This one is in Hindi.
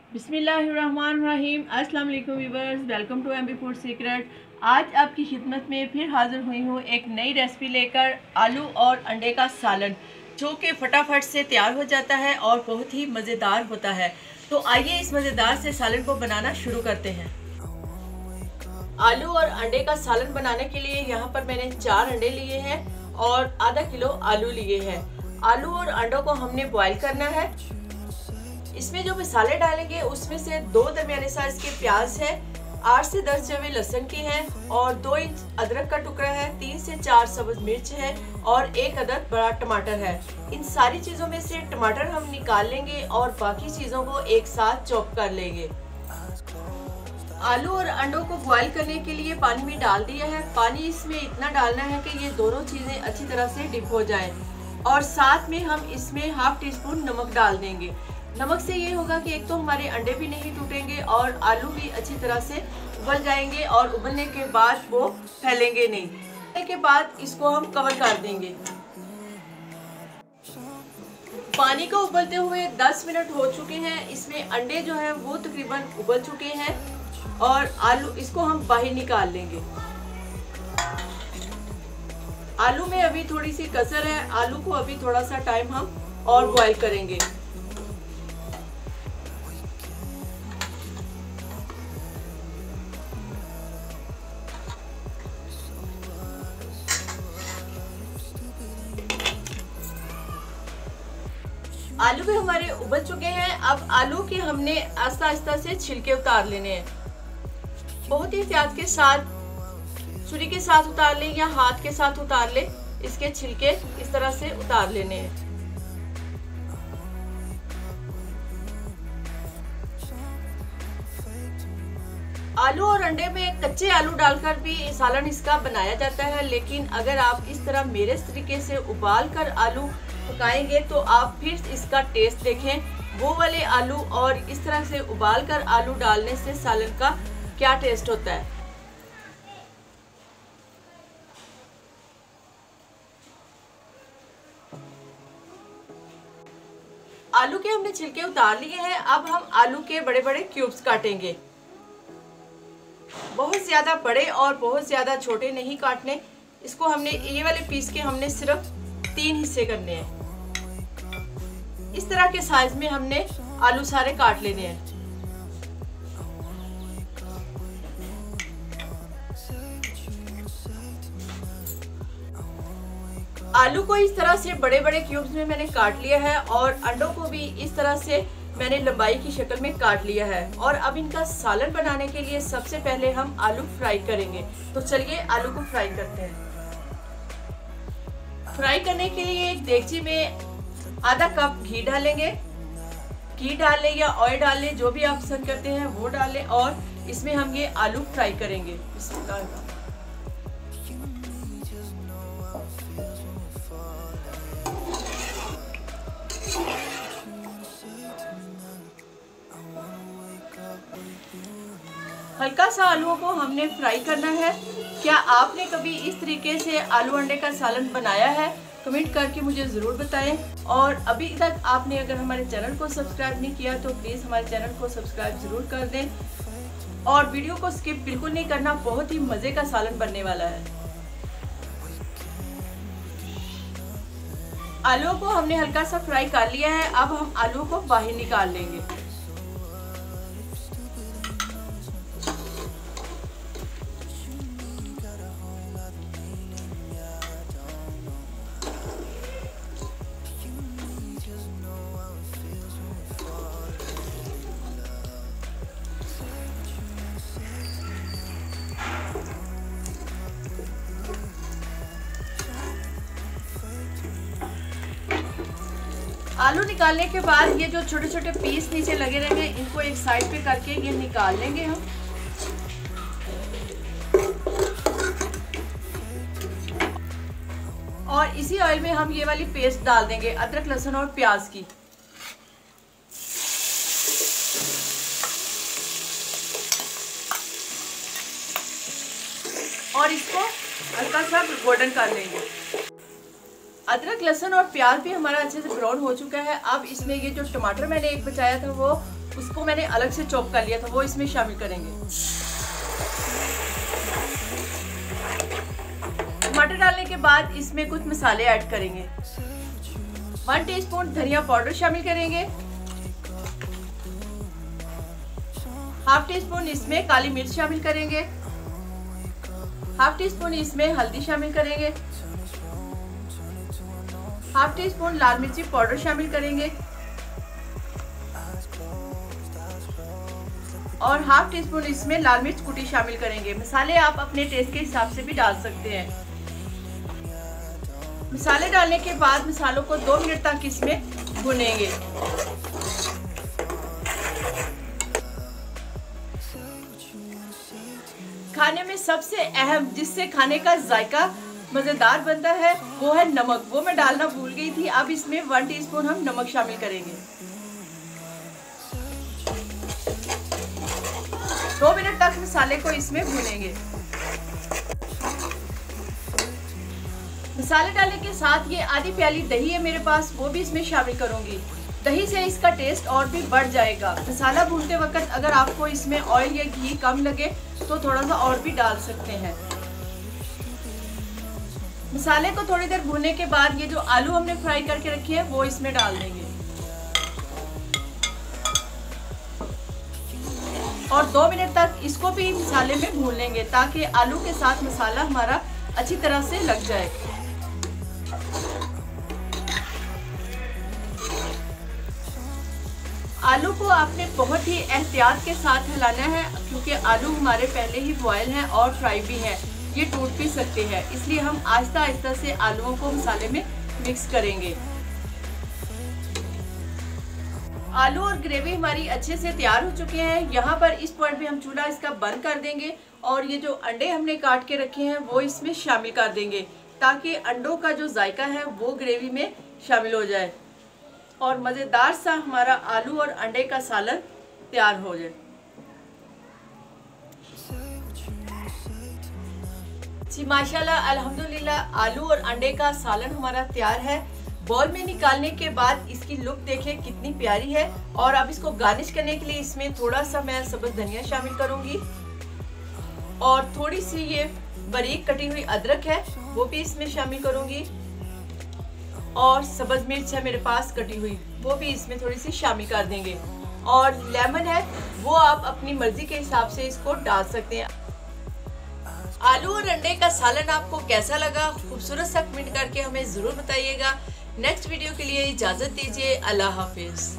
बिस्मिल्लाहिर्रहमानिर्रहीम। अस्सलाम वालेकुम viewers, welcome to MB food secret. आज आपकी खिदमत में फिर हाज़िर हुई हूँ एक नई रेसिपी लेकर, आलू और अंडे का सालन, जो कि फटाफट से तैयार हो जाता है और बहुत ही मज़ेदार होता है। तो आइए इस मज़ेदार से सालन को बनाना शुरू करते हैं। आलू और अंडे का सालन बनाने के लिए यहाँ पर मैंने 4 अंडे लिए हैं और आधा किलो आलू लिए हैं। आलू और अंडों को हमने बॉईल करना है। इसमें जो मसाले डालेंगे उसमें से 2 दरमियाने साइज के प्याज है, 8 से 10 जवे लहसुन की हैं और 2 इंच अदरक का टुकड़ा है, 3 से 4 सब्ज मिर्च है और 1 अदद बड़ा टमाटर है। इन सारी चीज़ों में से टमाटर हम निकाल लेंगे और बाकी चीज़ों को एक साथ चॉप कर लेंगे। आलू और अंडों को बॉईल करने के लिए पानी में डाल दिया है। पानी इसमें इतना डालना है कि ये दोनों चीज़ें अच्छी तरह से डिप हो जाएं और साथ में हम इसमें हाफ टी स्पून नमक डाल देंगे। नमक से ये होगा कि एक तो हमारे अंडे भी नहीं टूटेंगे और आलू भी अच्छी तरह से उबल जाएंगे और उबलने के बाद वो फैलेंगे नहीं। उबलने के बाद इसको हम कवर कर देंगे। पानी को उबलते हुए 10 मिनट हो चुके हैं। इसमें अंडे जो है वो तकरीबन उबल चुके हैं और आलू इसको हम बाहर निकाल लेंगे। आलू में अभी थोड़ी सी कसर है, आलू को अभी थोड़ा सा टाइम हम और बॉईल करेंगे। आलू भी हमारे उबल चुके हैं। अब आलू के हमने आस्ता आस्ता से छिलके उतार लेने हैं। बहुत ही एहतियात के साथ छुरी के साथ उतार लें या हाथ के साथ उतार लें। इसके छिलके इस तरह से उतार लेने हैं। आलू और अंडे में कच्चे आलू डालकर भी सालन इसका बनाया जाता है, लेकिन अगर आप इस तरह मेरे तरीके से उबाल कर आलू पकाएंगे तो आप फिर इसका टेस्ट देखें। वो वाले आलू और इस तरह से उबाल कर आलू डालने से सालन का क्या टेस्ट होता है। आलू के हमने छिलके उतार लिए हैं। अब हम आलू के बड़े बड़े क्यूब्स काटेंगे। बहुत ज़्यादा बड़े और बहुत ज़्यादा छोटे नहीं काटने। इसको हमने ये वाले पीस के हमने सिर्फ 3 हिस्से करने हैं। इस तरह के साइज में हमने आलू सारे काट लेने हैं। आलू को इस तरह से बड़े बड़े क्यूब्स में मैंने काट लिया है और अंडों को भी इस तरह से मैंने लंबाई की शक्ल में काट लिया है। और अब इनका सालन बनाने के लिए सबसे पहले हम आलू फ्राई करेंगे। तो चलिए आलू को फ्राई करते हैं। फ्राई करने के लिए एक देगची में आधा कप घी डालेंगे। घी डाल लें या ऑयल डाल लें, जो भी आप पसंद करते हैं वो डालें और इसमें हम ये आलू फ्राई करेंगे। हल्का सा आलूओं को हमने फ्राई करना है। क्या आपने कभी इस तरीके से आलू अंडे का सालन बनाया है? कमेंट करके मुझे ज़रूर बताएं। और अभी तक आपने अगर हमारे चैनल को सब्सक्राइब नहीं किया तो प्लीज़ हमारे चैनल को सब्सक्राइब ज़रूर कर दें और वीडियो को स्किप बिल्कुल नहीं करना। बहुत ही मज़े का सालन बनने वाला है। आलूओं को हमने हल्का सा फ्राई कर लिया है। अब हम आलू को बाहर निकाल लेंगे। आलू निकालने के बाद ये जो छोटे छोटे पीस नीचे लगे रहेंगे इनको एक साइड पे करके ये निकाल लेंगे हम। और इसी ऑयल में हम ये वाली पेस्ट डाल देंगे, अदरक लहसुन और प्याज की। और इसको हल्का सा गोल्डन कर लेंगे। अदरक लहसुन और प्याज भी हमारा अच्छे से ब्राउन हो चुका है। अब इसमें ये जो टमाटर मैंने एक बचाया था वो उसको मैंने अलग से चॉप कर लिया था, वो इसमें शामिल करेंगे। टमाटर डालने के बाद इसमें कुछ मसाले ऐड करेंगे। 1 टीस्पून धनिया पाउडर शामिल करेंगे। हाफ टी स्पून इसमें काली मिर्च शामिल करेंगे। हाफ टी स्पून इसमें हल्दी शामिल करेंगे। हाफ टी स्पून लाल मिर्ची पाउडर शामिल करेंगे और हाफ टी स्पून इसमें लाल मिर्च कुटी शामिल करेंगे। मसाले आप अपने टेस्ट के हिसाब से भी डाल सकते हैं। मसाले डालने के बाद मसालों को 2 मिनट तक इसमें भुनेंगे। खाने में सबसे अहम, जिससे खाने का जायका मजेदार बनता है, वो है नमक। वो मैं डालना भूल गई थी। अब इसमें 1 टीस्पून हम नमक शामिल करेंगे। 2 मिनट तक मसाले को इसमें भूनेंगे। मसाले डालने के साथ ये आधी प्याली दही है मेरे पास, वो भी इसमें शामिल करूंगी। दही से इसका टेस्ट और भी बढ़ जाएगा। मसाला भूनते वक्त अगर आपको इसमें ऑयल या घी कम लगे तो थोड़ा सा और भी डाल सकते हैं। मसाले को थोड़ी देर भूनने के बाद ये जो आलू हमने फ्राई करके रखे हैं वो इसमें डाल देंगे और 2 मिनट तक इसको भी मसाले में भून लेंगे ताकि आलू के साथ मसाला हमारा अच्छी तरह से लग जाए। आलू को आपने बहुत ही एहतियात के साथ हिलाना है क्योंकि आलू हमारे पहले ही बॉयल हैं और फ्राई भी हैं, ये टूट भी सकते हैं। इसलिए हम आहिस्ता आहिस्ता से आलूओं को मसाले में मिक्स करेंगे। आलू और ग्रेवी हमारी अच्छे से तैयार हो चुके हैं। यहाँ पर इस पॉइंट पे हम चूल्हा इसका बंद कर देंगे और ये जो अंडे हमने काट के रखे हैं वो इसमें शामिल कर देंगे ताकि अंडों का जो जायका है वो ग्रेवी में शामिल हो जाए और मज़ेदार सा हमारा आलू और अंडे का सालन तैयार हो जाए। जी माशाल्लाह, अल्हम्दुलिल्लाह, आलू और अंडे का सालन हमारा तैयार है। बॉल में निकालने के बाद इसकी लुक देखें कितनी प्यारी है। और अब इसको गार्निश करने के लिए इसमें थोड़ा सा मैं सब्ज़ धनिया शामिल करूंगी और थोड़ी सी ये बारीक कटी हुई अदरक है वो भी इसमें शामिल करूंगी और सब्ज़ मिर्च है मेरे पास कटी हुई, वो भी इसमें थोड़ी सी शामिल कर देंगे। और लेमन है वो आप अपनी मर्जी के हिसाब से इसको डाल सकते हैं। आलू और अंडे का सालन आपको कैसा लगा, खूबसूरत सा कमेंट करके हमें ज़रूर बताइएगा। नेक्स्ट वीडियो के लिए इजाज़त दीजिए। अल्लाह हाफिज़।